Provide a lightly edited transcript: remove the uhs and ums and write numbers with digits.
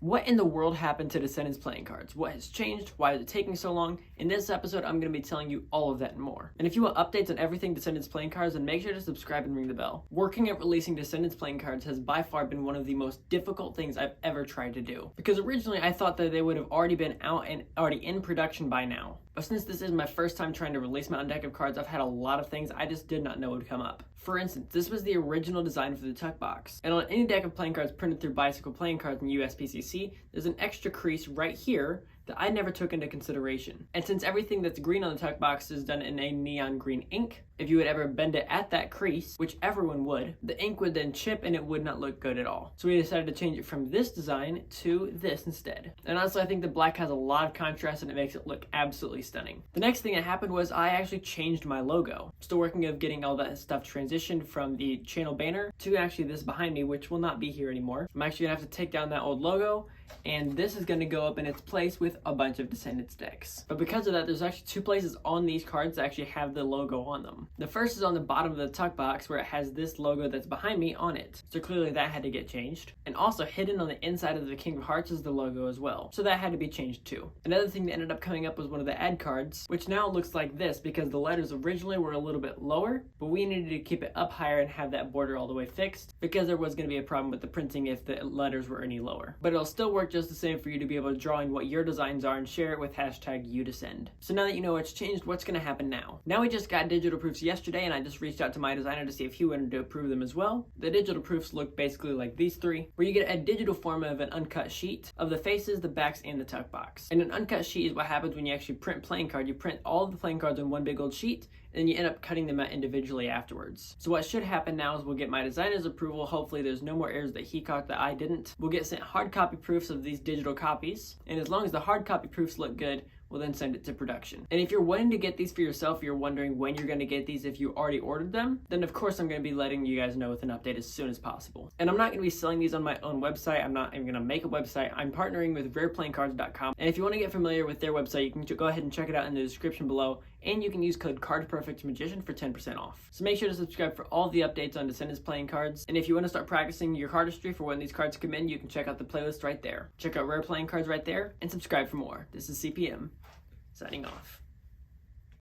What in the world happened to Descendents playing cards? What has changed? Why is it taking so long? In this episode, I'm going to be telling you all of that and more. And if you want updates on everything Descendents playing cards, then make sure to subscribe and ring the bell. Working at releasing Descendents playing cards has by far been one of the most difficult things I've ever tried to do. Because originally I thought that they would have already been out and already in production by now. But since this is my first time trying to release my own deck of cards, I've had a lot of things I just did not know would come up. For instance, this was the original design for the tuck box. And on any deck of playing cards printed through Bicycle Playing Cards and USPCC, there's an extra crease right here that I never took into consideration. And since everything that's green on the tuck box is done in a neon green ink, if you would ever bend it at that crease, which everyone would, the ink would then chip and it would not look good at all. So we decided to change it from this design to this instead. And honestly, I think the black has a lot of contrast and it makes it look absolutely stunning. The next thing that happened was I actually changed my logo. Still working of getting all that stuff transitioned from the channel banner to actually this behind me, which will not be here anymore. I'm actually gonna have to take down that old logo, and this is going to go up in its place with a bunch of Descendents decks. But because of that, there's actually two places on these cards that actually have the logo on them. The first is on the bottom of the tuck box where it has this logo that's behind me on it. So clearly that had to get changed. And also hidden on the inside of the King of Hearts is the logo as well. So that had to be changed too. Another thing that ended up coming up was one of the ad cards, which now looks like this because the letters originally were a little bit lower, but we needed to keep it up higher and have that border all the way fixed because there was going to be a problem with the printing if the letters were any lower. But it'll still work just the same for you to be able to draw in what your designs are and share it with hashtag #UDescend. So now that you know what's changed, what's going to happen now? Now we just got digital proofs yesterday and I just reached out to my designer to see if he wanted to approve them as well. The digital proofs look basically like these three, where you get a digital form of an uncut sheet of the faces, the backs, and the tuck box. And an uncut sheet is what happens when you actually print playing card. You print all of the playing cards on one big old sheet, and you end up cutting them out individually afterwards. So what should happen now is we'll get my designer's approval. Hopefully there's no more errors that he caught that I didn't. We'll get sent hard copy proofs of these digital copies, and as long as the hard copy proofs look good, we'll then send it to production. And if you're wanting to get these for yourself, you're wondering when you're going to get these if you already ordered them, then of course I'm going to be letting you guys know with an update as soon as possible. And I'm not going to be selling these on my own website. I'm not even going to make a website. I'm partnering with rareplayingcards.com. And if you want to get familiar with their website, you can go ahead and check it out in the description below. And you can use code CardPerfectMagician for 10% off. So make sure to subscribe for all the updates on Descendents playing cards. And if you want to start practicing your cardistry for when these cards come in, you can check out the playlist right there. Check out Rare Playing Cards right there and subscribe for more. This is CPM, signing off.